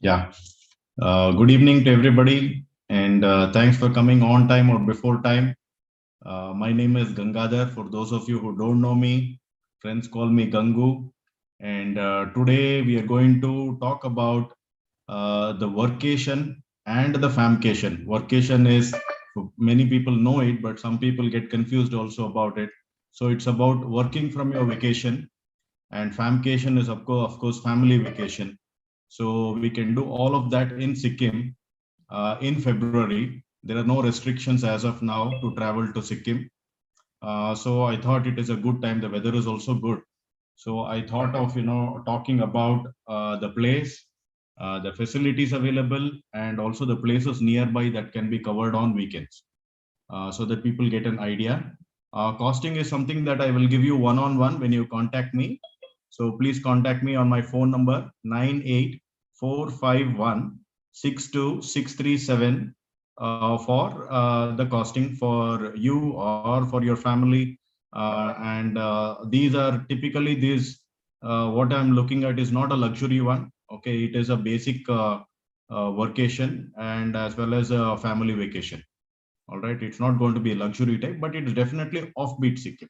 Yeah. Good evening to everybody, and thanks for coming on time or before time. My name is Gangadhar. For those of you who don't know me, friends call me Gangu. And today we are going to talk about the workation and the famcation. Workation is, many people know it, but some people get confused also about it. So it's about working from your vacation, and famcation is of course family vacation. So we can do all of that in Sikkim in February. There are no restrictions as of now to travel to Sikkim. So I thought it is a good time. The weather is also good. So I thought of talking about the place, the facilities available, and also the places nearby that can be covered on weekends, so that people get an idea. Costing is something that I will give you one-on-one when you contact me. So please contact me on my phone number 9845162637 for the costing for you or for your family. And these are typically these what I'm looking at is not a luxury one. Okay, it is a basic workation and as well as a family vacation. All right, it's not going to be a luxury type, but it's definitely offbeat Sikkim.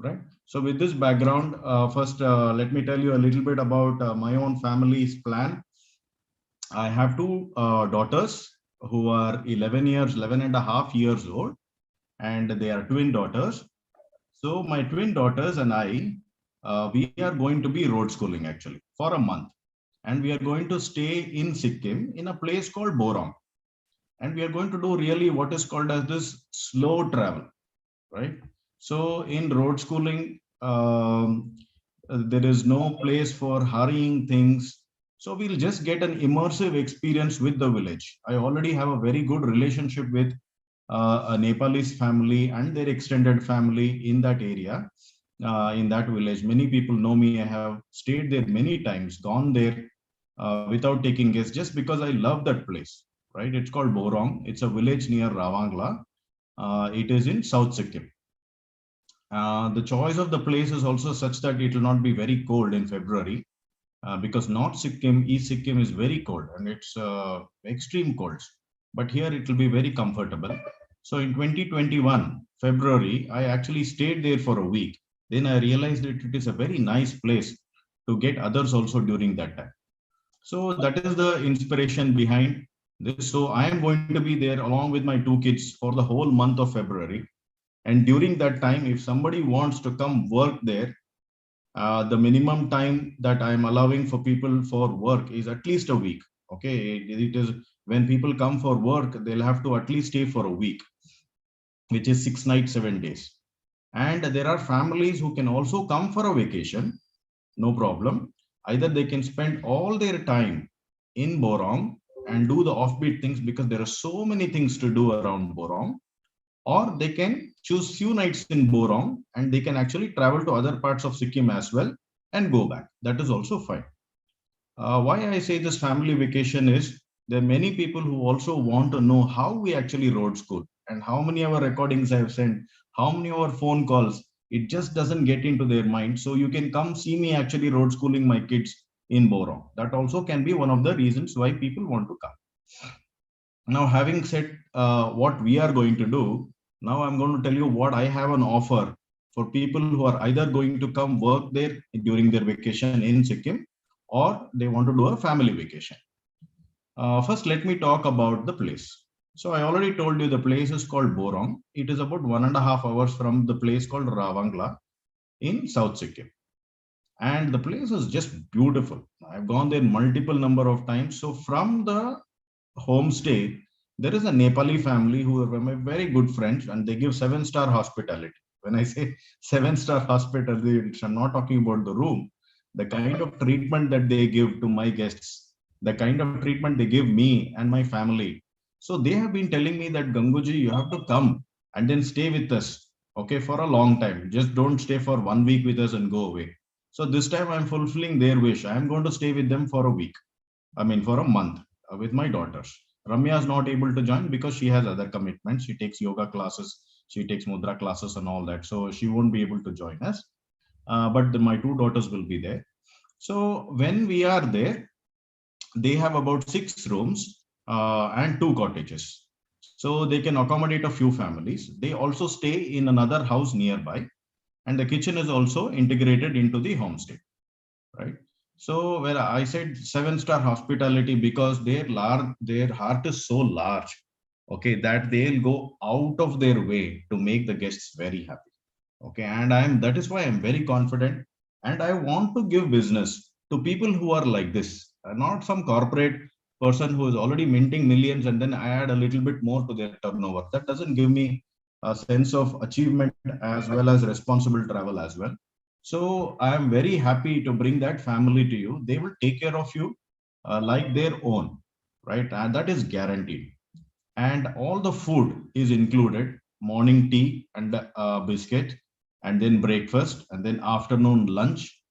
Right. So with this background, first let me tell you a little bit about my own family's plan. I have two daughters who are 11 and a half years old, and they are twin daughters. So my twin daughters and I, we are going to be road schooling actually for a month, and we are going to stay in Sikkim in a place called Borong, and we are going to do really what is called as this slow travel, right? So in road schooling, there is no place for hurrying things. So we'll just get an immersive experience with the village. I already have a very good relationship with a Nepalese family and their extended family in that area, in that village. Many people know me. I have stayed there many times, gone there without taking guests, just because I love that place. Right? It's called Borong. It's a village near Ravangla. It is in South Sikkim. The choice of the place is also such that it will not be very cold in February, because North Sikkim, East Sikkim is very cold and it's extreme colds. But here it will be very comfortable. So in 2021 February, I actually stayed there for a week. Then I realized that it is a very nice place to get others also during that time. So that is the inspiration behind this. So I am going to be there along with my two kids for the whole month of February. And during that time, if somebody wants to come work there, the minimum time that I'm allowing for people for work is at least a week. Okay, it is when people come for work, they'll have to at least stay for a week, which is 6 nights, 7 days. And there are families who can also come for a vacation, no problem. Either they can spend all their time in Borong and do the offbeat things because there are so many things to do around Borong, or they can choose few nights in Borong and they can actually travel to other parts of Sikkim as well and go back. That is also fine. Why I say this family vacation is there are many people who also want to know how we actually road school and how many of our recordings I have sent, how many of our phone calls. It just doesn't get into their mind. So you can come see me actually road schooling my kids in Borong. That also can be one of the reasons why people want to come. Now, having said what we are going to do, now I'm going to tell you what I have an offer for people who are either going to come work there during their vacation in Sikkim or they want to do a family vacation. First, let me talk about the place. So I already told you the place is called Borong. It is about 1.5 hours from the place called Ravangla in South Sikkim. And the place is just beautiful. I've gone there multiple number of times. So from the homestay, there is a Nepali family who are my very good friends, and they give seven-star hospitality. When I say seven-star hospitality, I'm not talking about the room. The kind of treatment that they give to my guests, the kind of treatment they give me and my family. So they have been telling me that Ganguji, you have to come and then stay with us, okay, for a long time. Just don't stay for 1 week with us and go away. So this time I'm fulfilling their wish. I'm going to stay with them for a week. I mean, for a month with my daughters. Ramya is not able to join because she has other commitments. She takes yoga classes, she takes mudra classes, and all that. So she won't be able to join us. But my two daughters will be there. So when we are there, they have about 6 rooms and 2 cottages. So they can accommodate a few families. They also stay in another house nearby, and the kitchen is also integrated into the homestay, right? So where I said 7-star hospitality, because their heart is so large, okay, that they'll go out of their way to make the guests very happy. Okay, and that is why I'm very confident, and I want to give business to people who are like this, not some corporate person who is already minting millions and then add a little bit more to their turnover. That doesn't give me a sense of achievement as well as responsible travel as well. So I am very happy to bring that family to you. They will take care of you like their own, right? And that is guaranteed. And all the food is included: morning tea and biscuit, and then breakfast, and then afternoon lunch,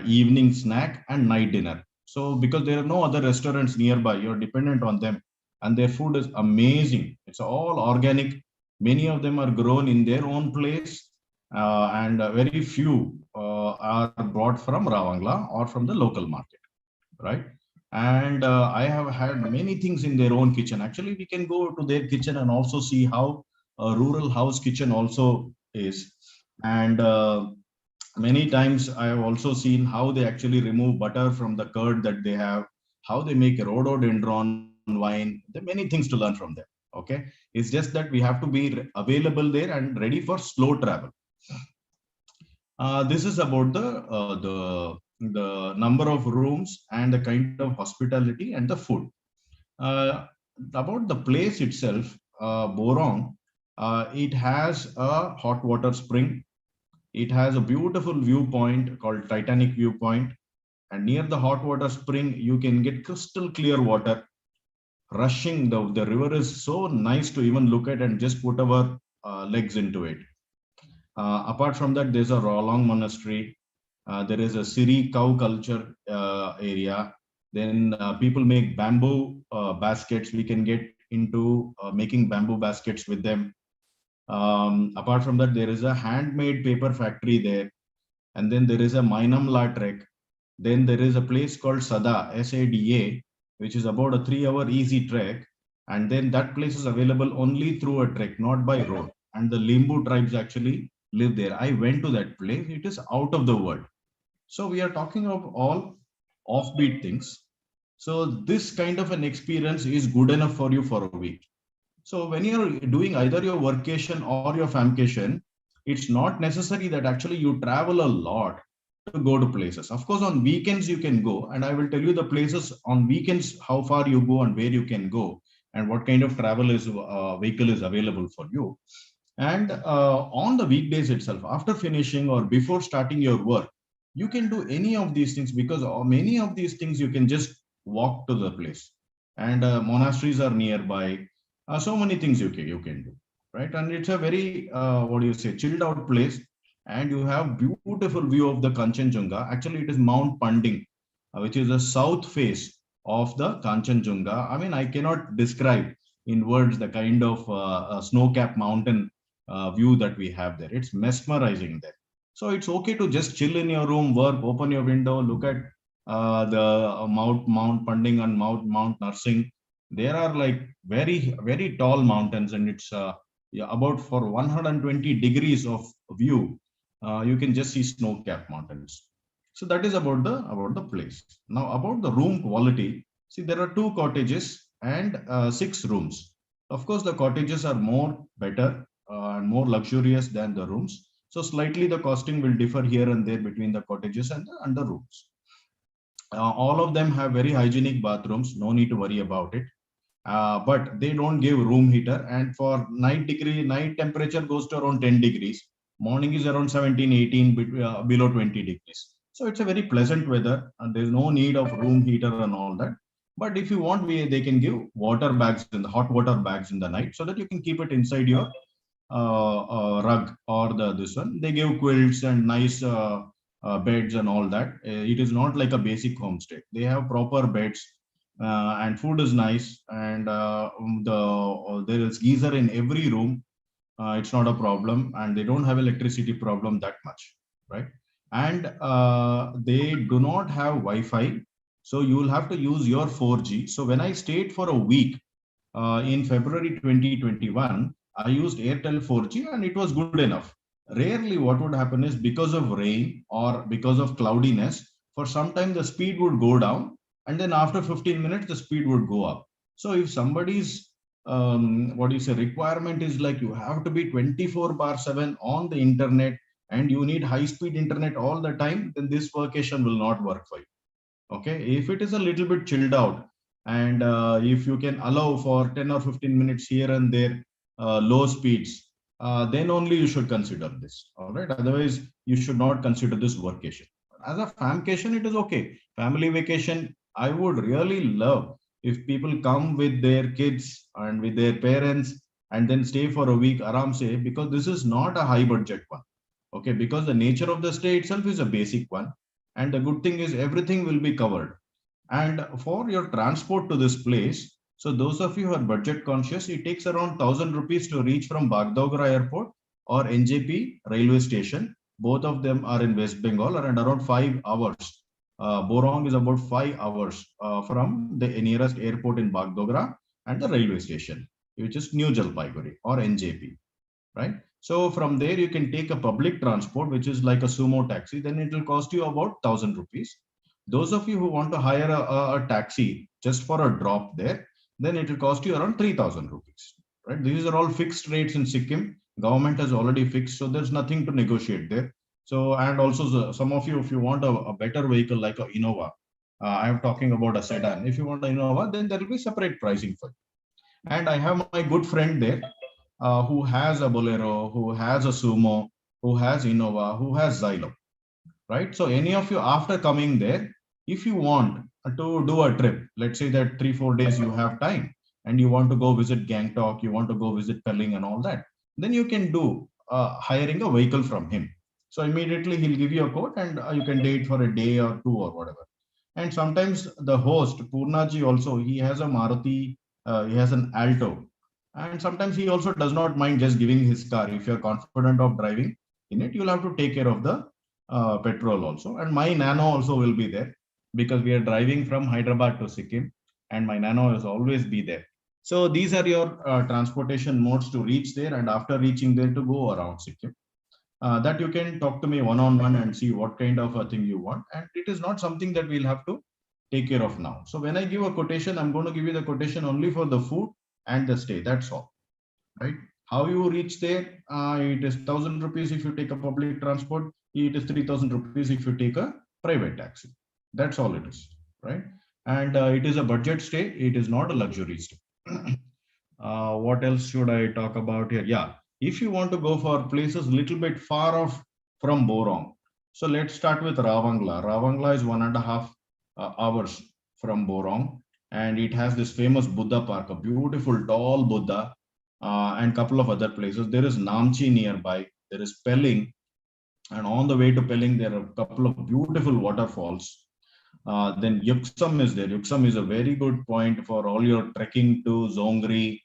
evening snack, and night dinner. So because there are no other restaurants nearby, you're dependent on them, and their food is amazing. It's all organic. Many of them are grown in their own place, and very few are brought from Ravangla or from the local market, right? And I have had many things in their own kitchen. Actually, we can go to their kitchen and also see how a rural house kitchen also is. And many times I have also seen how they actually remove butter from the curd that they have, how they make rhododendron wine. There are many things to learn from them. Okay, it's just that we have to be available there and ready for slow travel. This is about the number of rooms and the kind of hospitality and the food. Uh, about the place itself, Borong, it has a hot water spring. It has a beautiful viewpoint called Titanic Viewpoint, and near the hot water spring, you can get crystal clear water rushing. The river is so nice to even look at and just put our legs into it. Apart from that, there's a Rolong Monastery. There is a Siri cow culture area. Then people make bamboo baskets. We can get into making bamboo baskets with them. Apart from that, there is a handmade paper factory there. And then there is a Mainamla trek. Then there is a place called Sada, SADA, which is about a 3-hour easy trek. And then that place is available only through a trek, not by road. And the Limbu tribes actually live there. I went to that place. It is out of the world. So we are talking of all offbeat things. So this kind of an experience is good enough for you for a week. So when you're doing either your workation or your famcation, it's not necessary that actually you travel a lot to go to places. Of course, on weekends you can go, and I will tell you the places on weekends, how far you go and where you can go, and what kind of travel is vehicle is available for you. And on the weekdays itself, after finishing or before starting your work, you can do any of these things, because many of these things you can just walk to the place, and monasteries are nearby. So many things you can do, right? And it's a very what do you say, chilled out place, and you have beautiful view of the Kanchenjunga. Actually, it is Mount Panding, which is the south face of the Kanchenjunga. I mean, I cannot describe in words the kind of snow-capped mountain view that we have there. It's mesmerizing there. So it's okay to just chill in your room, work, open your window, look at the Mount Panding and Mount Nursing. There are like very tall mountains, and it's yeah, about for 120 degrees of view. You can just see snow-capped mountains. So that is about the place. Now about the room quality. See, there are 2 cottages and 6 rooms. Of course, the cottages are more better and more luxurious than the rooms. So slightly the costing will differ here and there between the cottages and the rooms. All of them have very hygienic bathrooms. No need to worry about it. But they don't give room heater. And for night temperature goes to around 10 degrees. Morning is around 17, 18, below 20 degrees. So it's a very pleasant weather, and there's no need of room heater and all that. But if you want, they can give water bags in the hot water bags in the night, so that you can keep it inside your rug or this one. They give quilts and nice beds and all that. It is not like a basic homestay. They have proper beds, and food is nice, and there is geyser in every room. It's not a problem, and they don't have electricity problem that much, right? And they do not have Wi-Fi, So you will have to use your 4G. So when I stayed for a week in February 2021, I used Airtel 4G and it was good enough. Rarely what would happen is because of rain or because of cloudiness, for some time the speed would go down and then after 15 minutes the speed would go up. So if somebody's what do you say requirement is like you have to be 24 bar 7 on the internet and you need high speed internet all the time, then this workation will not work for you. Okay, if it is a little bit chilled out and if you can allow for 10 or 15 minutes here and there low speeds, then only you should consider this. All right, otherwise you should not consider this workation. As a famcation, it is okay. Family vacation, I would really love if people come with their kids and with their parents and then stay for a week aram se, because this is not a high budget one. Okay, because the nature of the stay itself is a basic one, and the good thing is everything will be covered. And for your transport to this place, so those of you who are budget conscious, it takes around 1000 rupees to reach from Bagdogra airport or NJP railway station. Both of them are in West Bengal and around 5 hours. Borong is about 5 hours from the nearest airport in Bagdogra and the railway station, which is New Jalpaiguri or NJP, right? So from there you can take a public transport, which is like a sumo taxi. Then it will cost you about 1000 rupees. Those of you who want to hire a taxi just for a drop there, then it will cost you around 3000 rupees. Right? These are all fixed rates in Sikkim. Government has already fixed, so there's nothing to negotiate there. So and also some of you, if you want a better vehicle like a Innova, I'm talking about a sedan. If you want an Innova, then there will be separate pricing for you. And I have my good friend there who has a Bolero, who has a Sumo, who has Innova, who has Xylo, right? So any of you after coming there, if you want to do a trip, let's say that 3 4 days you have time and you want to go visit Gangtok, you want to go visit Pelling and all that, then you can do hiring a vehicle from him. So immediately he'll give you a quote and you can date for a day or two or whatever. And sometimes the host Purnaji also, he has a Maruti, he has an Alto, and sometimes he also does not mind just giving his car. If you're confident of driving in it, you'll have to take care of the petrol also. And my Nano also will be there because we are driving from Hyderabad to Sikkim, and my Nano will always be there. So these are your transportation modes to reach there, and after reaching there to go around Sikkim. That you can talk to me one on one and see what kind of a thing you want. And it is not something that we'll have to take care of now. So when I give a quotation, I'm going to give you the quotation only for the food and the stay. That's all, right? How you reach there? It is 1000 rupees if you take a public transport. It is 3000 rupees if you take a private taxi. That's all it is, right? And it is a budget stay. It is not a luxury stay. What else should I talk about here? Yeah, if you want to go for places little bit far off from Borong, so let's start with Ravangla. Ravangla is 1.5 hours from Borong, and it has this famous Buddha park, a beautiful tall Buddha, and couple of other places. There is Namchi nearby. There is Pelling, and on the way to Pelling, there are a couple of beautiful waterfalls. Then Yuksam is there. Yuksam is a very good point for all your trekking to Zongri,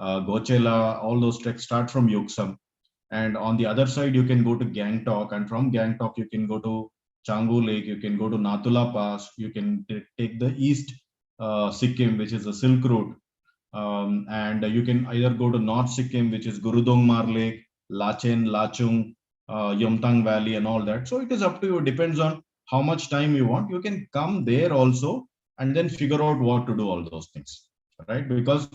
Gochela. All those treks start from Yuksam. And on the other side, you can go to Gangtok. And from Gangtok, you can go to Changu Lake. You can go to Nathula Pass. You can take the east Sikkim, which is the Silk Route. And you can either go to North Sikkim, which is Gurudongmar Lake, Lachen, Lachung, Yomtang Valley, and all that. So it is up to you. It depends on how much time you want. You can come there also and then figure out what to do all those things, right? Because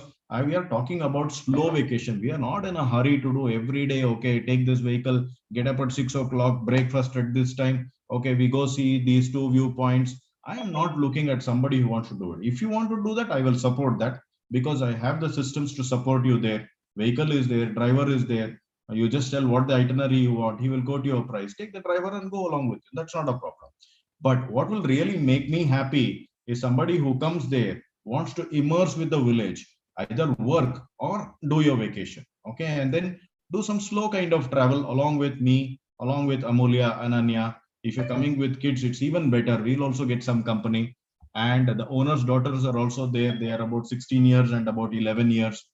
we are talking about slow vacation. We are not in a hurry to do every day. Okay, take this vehicle, get up at 6 o'clock, breakfast at this time. Okay, we go see these two viewpoints. I am not looking at somebody who wants to do it. If you want to do that, I will support that because I have the systems to support you there. Vehicle is there, driver is there. You just tell what the itinerary you want. He will quote your price. Take the driver and go along with you. That's not a problem. But what will really make me happy is somebody who comes there, wants to immerse with the village, either work or do your vacation. Okay. And then do some slow kind of travel along with me, along with Amulya, Ananya. If you're coming with kids, it's even better. We'll also get some company. And the owner's daughters are also there. They are about 16 years and about 11 years.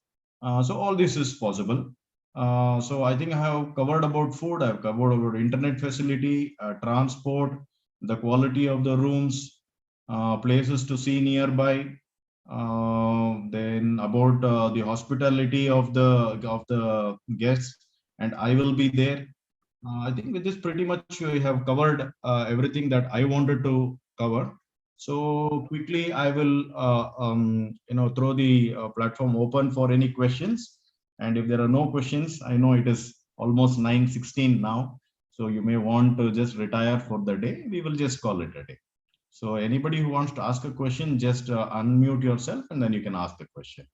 So all this is possible. So I think I have covered about food. I've covered about internet facility, transport, the quality of the rooms, places to see nearby, then about the hospitality of the guests, and I will be there. I think with this pretty much we have covered everything that I wanted to cover. So quickly, I will throw the platform open for any questions. And if there are no questions, I know it is almost 9:16 now, so you may want to just retire for the day. We will just call it a day. So anybody who wants to ask a question, just unmute yourself and then you can ask the question.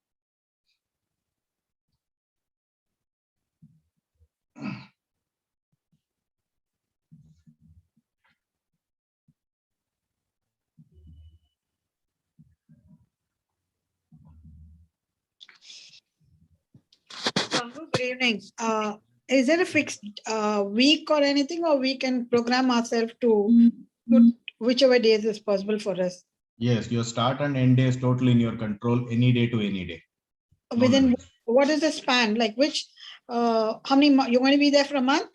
Good evening. Is there a fixed week or anything, or we can program ourselves to whichever days is possible for us? Yes, your start and end day is totally in your control, any day to any day. No Within limits. what is the span? Like which, how many you're going to be there for a month?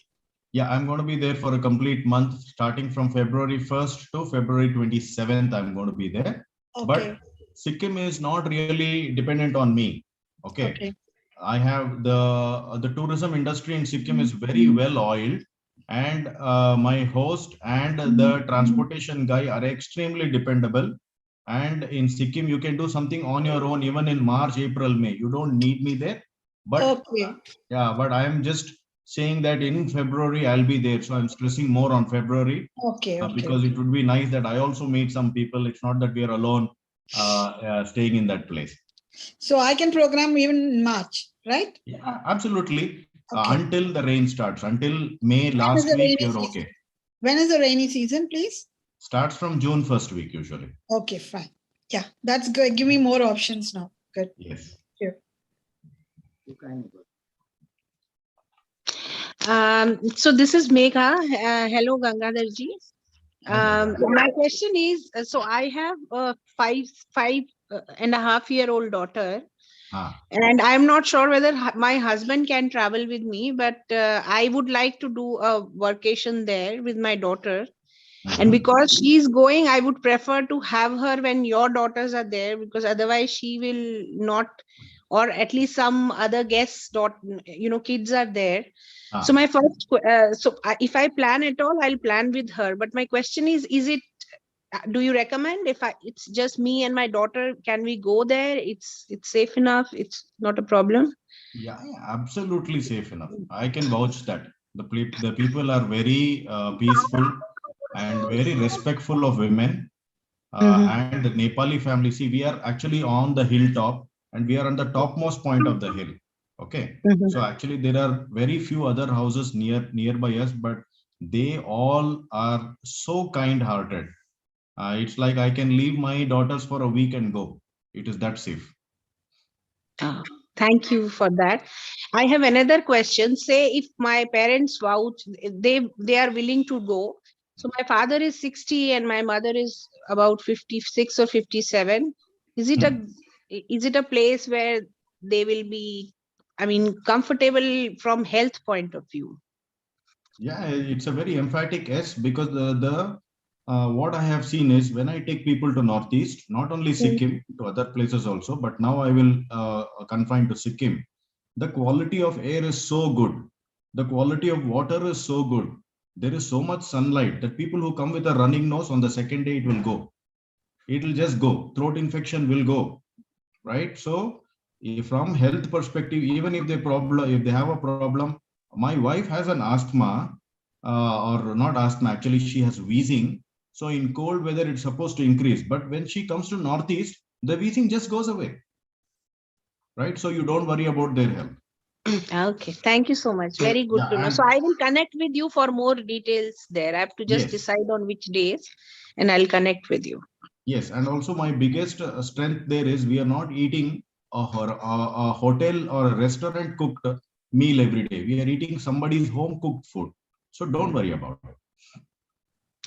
Yeah, I'm going to be there for a complete month, starting from February 1st to February 27th. I'm going to be there. Okay. But Sikkim is not really dependent on me. Okay. Okay. I have the tourism industry in Sikkim is very well oiled, and my host and the transportation guy are extremely dependable. And in Sikkim, you can do something on your own, even in March, April, May. You don't need me there. But okay. Yeah, but I am just saying that in February I'll be there. So I'm stressing more on February. Okay. Because it would be nice that I also meet some people. It's not that we are alone staying in that place. So I can program even in March, right? Yeah, absolutely. Okay. Until the rain starts, until May last week, you're okay. When is the rainy season, please? Starts from June first week usually. Okay, fine. Yeah, that's good. Give me more options now. Good. Yes. Sure. So this is Megha. Hello, Gangadharji. My question is, so I have a five and a half year old daughter, and I'm not sure whether my husband can travel with me, but I would like to do a workation there with my daughter. And because she's going, I would prefer to have her when your daughters are there, because otherwise she will not, or at least some other guests, kids are there. So my first, if I plan at all, I'll plan with her. But my question is it, do you recommend it's just me and my daughter, can we go there? It's safe enough. It's not a problem. Yeah, absolutely safe enough. I can vouch that the people are very peaceful and very respectful of women. And the Nepali family, see, we are actually on the hilltop and we are on the topmost point of the hill. Okay. So actually there are very few other houses nearby us, but they all are so kind-hearted. It's like I can leave my daughters for a week and go. It is that safe. Thank you for that. I have another question. Say if my parents vouch, they are willing to go. So my father is 60 and my mother is about 56 or 57. Is it a place where they will be, comfortable from health point of view? Yeah, it's a very emphatic yes, because what I have seen is when I take people to Northeast, not only Sikkim, to other places also, but now I will confine to Sikkim. The quality of air is so good. The quality of water is so good. There is so much sunlight that people who come with a running nose on the second day, it will go. It will just go. Throat infection will go, right? So from health perspective, even if if they have a problem, my wife has an asthma or not asthma, actually she has wheezing. So in cold weather, it's supposed to increase. But when she comes to Northeast, the wheezing just goes away, right? So you don't worry about their health. Okay, thank you so much. Very good to know. So I will connect with you for more details there. I have to just decide on which days and I'll connect with you. Yes, and also my biggest strength there is we are not eating a hotel or a restaurant cooked meal every day. We are eating somebody's home cooked food. So don't worry about it.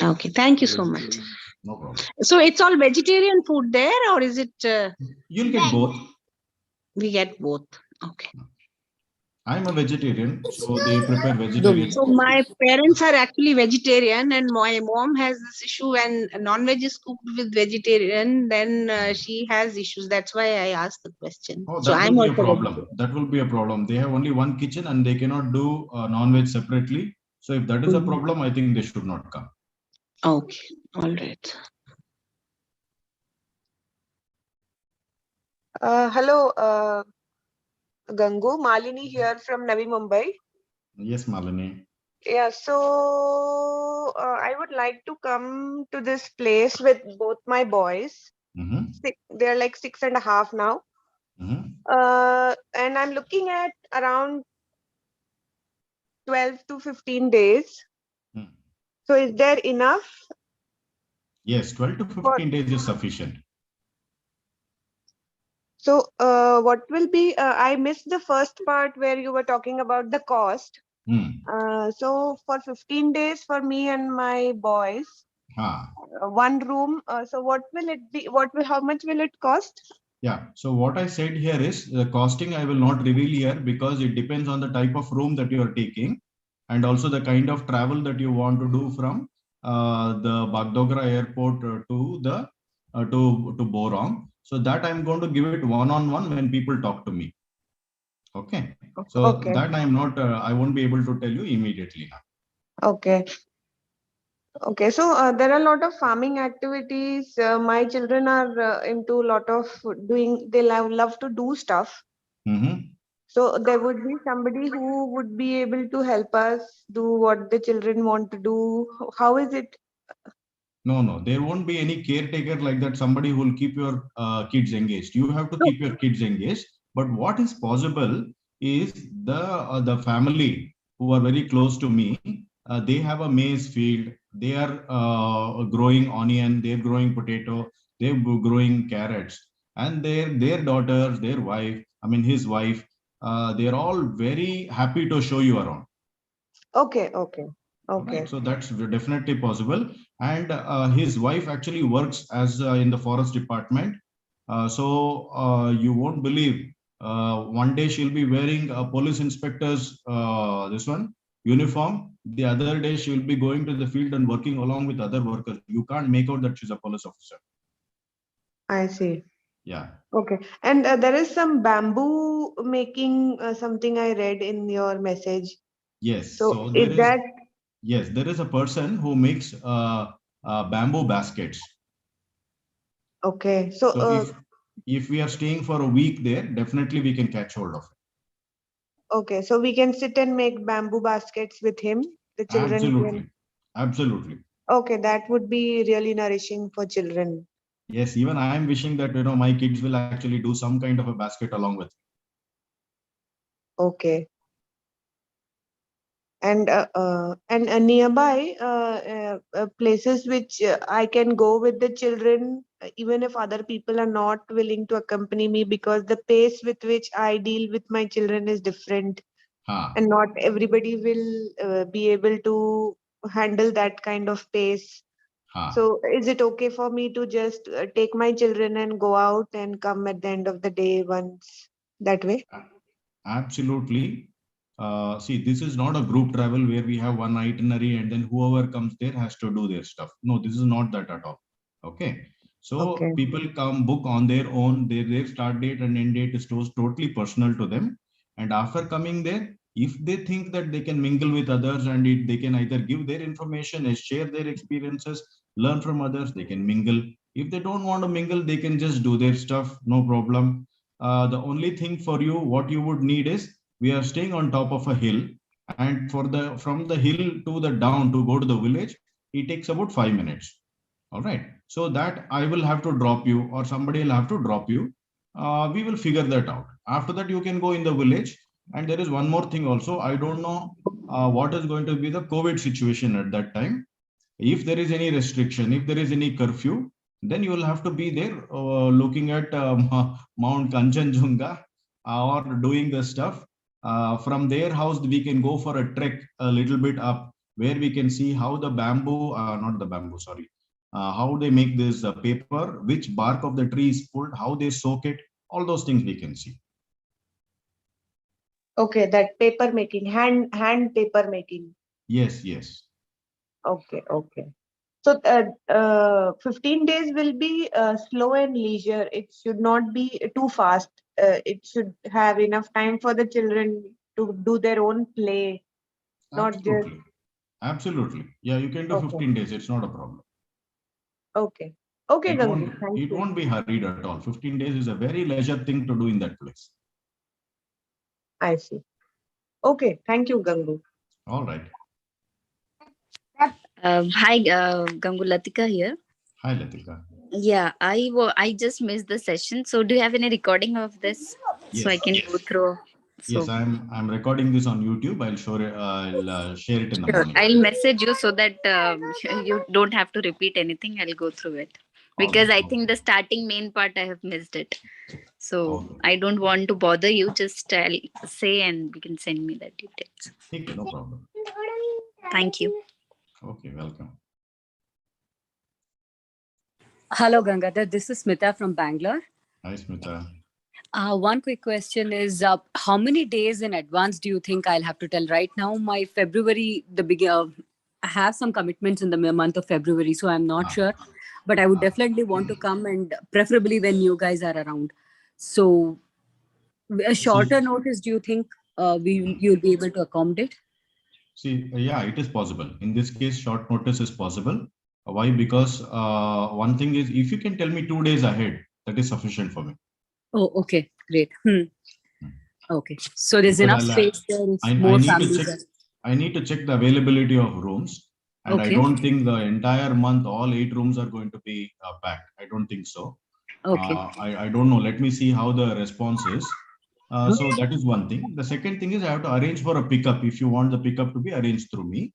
Okay, thank you so much. No problem. So it's all vegetarian food there, or is it? You'll get both. We get both. Okay. I'm a vegetarian, so they prepare vegetarian. So my parents are actually vegetarian, and my mom has this issue when non-veg is cooked with vegetarian, then she has issues. That's why I asked the question. Oh, So that will I'm be a also problem. That will be a problem. They have only one kitchen and they cannot do non-veg separately. So if that is a vegetarian. problem, I think they should not come. Okay, all right. Hello, Gangu. Malini here from Navi Mumbai. Yes, Malini. Yeah, so I would like to come to this place with both my boys. They're like 6.5 now. And I'm looking at around 12 to 15 days. So is there enough? Yes, 12 to 15 days is sufficient. So what will be, I missed the first part where you were talking about the cost. So for 15 days for me and my boys, one room. So what will it be? How much will it cost? Yeah. So what I said here is the costing I will not reveal here because it depends on the type of room that you are taking and also the kind of travel that you want to do from the Bagdogra airport to the to Borong. So that I'm going to give it one-on-one when people talk to me. Okay. So that I'm not. I won't be able to tell you immediately now. Okay. Okay, so there are a lot of farming activities. My children are into a lot of doing, they love to do stuff. So there would be somebody who would be able to help us do what the children want to do. How is it? No, there won't be any caretaker like that, somebody who will keep your kids engaged. You have to keep your kids engaged. But what is possible is the family who are very close to me, they have a maize field, they are growing onion, they're growing potato, they're growing carrots, and their daughters, their wife, I mean his wife, they're all very happy to show you around. Okay. Right, so that's definitely possible. And his wife actually works as in the forest department. So you won't believe. One day she'll be wearing a police inspector's this one uniform. The other day she'll be going to the field and working along with other workers. You can't make out that she's a police officer. I see. Yeah. Okay. And there is some bamboo making something I read in your message. Yes. So is that? Yes, there is a person who makes bamboo baskets. Okay. So if we are staying for a week there, definitely we can catch hold of it. Okay, so we can sit and make bamboo baskets with him. The children Absolutely. Okay, that would be really nourishing for children. Yes, even I am wishing that my kids will actually do some kind of a basket along with. Okay. And nearby places which I can go with the children, even if other people are not willing to accompany me, because the pace with which I deal with my children is different, and not everybody will be able to handle that kind of pace. So is it okay for me to just take my children and go out and come at the end of the day once that way? Absolutely. See, this is not a group travel where we have one itinerary and then whoever comes there has to do their stuff. No, this is not that at all. Okay. So people come book on their own, their start date and end date is totally personal to them. And after coming there, if they think that they can mingle with others and they can either give their information, share their experiences, learn from others, they can mingle. If they don't want to mingle, they can just do their stuff, no problem. The only thing for you, what you would need is, we are staying on top of a hill, and from the hill to the down to go to the village, it takes about 5 minutes. All right. So that I will have to drop you or somebody will have to drop you. We will figure that out. After that, you can go in the village. And there is one more thing also. I don't know what is going to be the COVID situation at that time. If there is any restriction, if there is any curfew, then you will have to be there looking at Mount Kanchenjunga or doing the stuff. From their house, we can go for a trek a little bit up where we can see how the bamboo, not the bamboo, sorry, how they make this paper, which bark of the tree is pulled, how they soak it, all those things we can see. Okay, that paper making, hand paper making. Yes, yes. Okay, okay. So 15 days will be slow and leisure. It should not be too fast. It should have enough time for the children to do their own play, not just. Absolutely. Absolutely. Yeah, you can do Okay, 15 days. It's not a problem. okay, okay, It Gangu. won't Thank it you. won't be hurried at all. 15 days is a very leisure thing to do in that place. I see. Okay, thank you, Gangu. All right. Hi, Gangulatika here. Hi, Latika. Yeah, I just missed the session. So, do you have any recording of this so I Yes, can go through? yes. So, I'm recording this on YouTube. I'll share it in the sure. morning. I'll message you so that you don't have to repeat anything. I'll go through it All because right. I think the starting main part I have missed it. So Okay. I don't want to bother you. Just I'll say and you can send me the details. Okay, no problem. Thank you. Okay, welcome. Hello, Gangadhar. This is Smita from Bangalore. Hi, Smita. One quick question is, how many days in advance do you think I'll have to tell? Right now, my February, I have some commitments in the month of February, so I'm not Ah. sure. But I would Ah. definitely want to come, and preferably when you guys are around. So, a shorter notice, do you think you'll be able to accommodate? See, yeah, it is possible. In this case, short notice is possible. Why? Because one thing is, if you can tell me 2 days ahead, that is sufficient for me. Oh, okay, great. Okay, so there's Because enough space there if I more need to families check. are. I need to check the availability of rooms, and I Okay. don't think the entire month all 8 rooms are going to be packed. I don't think so. Okay. I don't know. Let me see how the response is. So that is one thing. The second thing is I have to arrange for a pickup if you want the pickup to be arranged through me.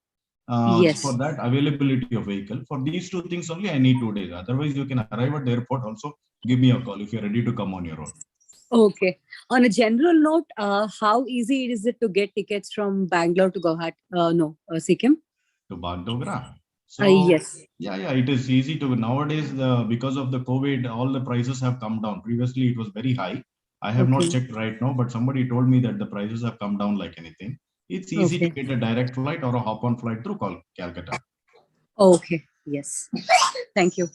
Yes. For that availability of vehicle, for these two things only, I need 2 days. Otherwise, you can arrive at the airport also. Give me a call if you're ready to come on your own. Okay. On a general note, how easy is it to get tickets from Bangalore to Guwahati? Sikkim? To Bagdogra. So Yes. yeah, it is easy to nowadays. Because of the COVID, all the prices have come down. Previously, it was very high. I have not Okay. checked right now, but somebody told me that the prices have come down like anything. It's easy to Okay. get a direct flight or a hop-on flight through Calcutta. Okay. Yes. Thank you.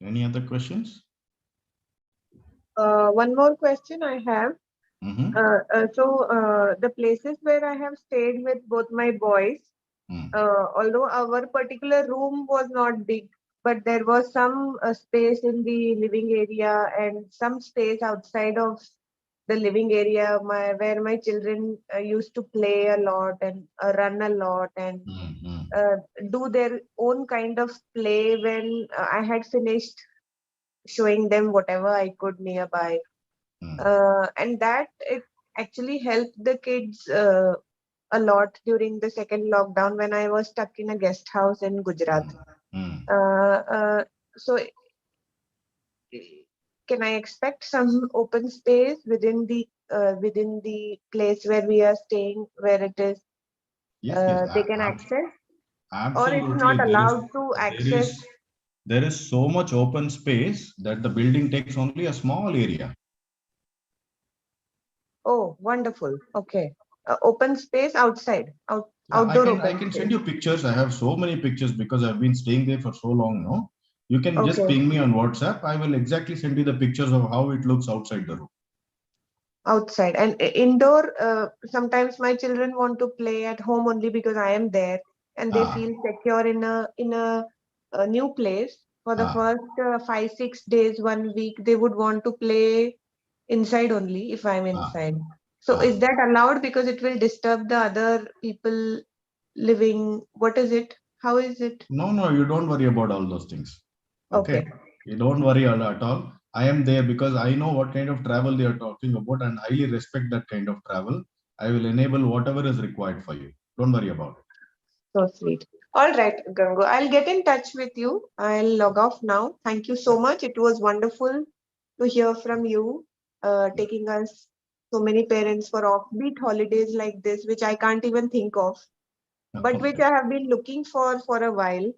Any other questions? One more question I have. Mm-hmm. The places where I have stayed with both my boys, although our particular room was not big, but there was some space in the living area and some space outside of the living area where my children used to play a lot and run a lot and do their own kind of play when I had finished showing them whatever I could nearby. And that it actually helped the kids a lot during the second lockdown when I was stuck in a guest house in Gujarat. So can I expect some open space within the place where we are staying, where it is they can access, or it's Absolutely. not allowed to access? There is so much open space that the building takes only a small area. Oh, wonderful. Okay. Open space outside, Yeah, outdoor I open can space. send you pictures. I have so many pictures because I've been staying there for so long now. You can just Okay. ping me on WhatsApp. I will exactly send you the pictures of how it looks outside the room. Outside and indoor, sometimes my children want to play at home only because I am there and they feel secure in a new place. For the first 5-6 days, 1 week, they would want to play inside only if I'm inside. So is that allowed? Because it will disturb the other people living. What is it? How is it? No, you don't worry about all those things. Okay. Okay. You don't worry at all. I am there because I know what kind of travel they are talking about and highly respect that kind of travel. I will enable whatever is required for you. Don't worry about it. So sweet. All right, Gangu, I'll get in touch with you. I'll log off now. Thank you so much. It was wonderful to hear from you, taking us so many parents for offbeat holidays like this, which I can't even think of, but which I have been looking for a while.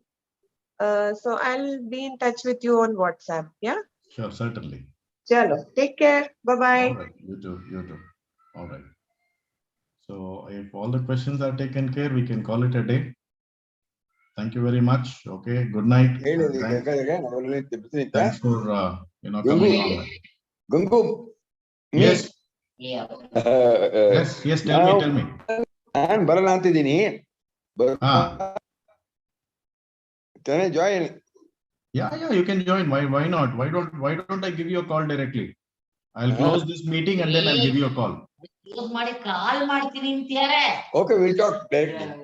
So I'll be in touch with you on WhatsApp. Yeah. Sure, certainly. Chalo. Take care. Bye bye. All right. You too. You too. All right. So if all the questions are taken care, we can call it a day. Thank you very much. Okay. Good night. Thanks for coming on. Gungu. Yes. Yeah. Yes. Tell me. And Baranantidini. Can I join? Yeah. You can join. Why not? Why don't I give you a call directly? I'll close this meeting and then I'll give you a call. Okay, we'll talk directly.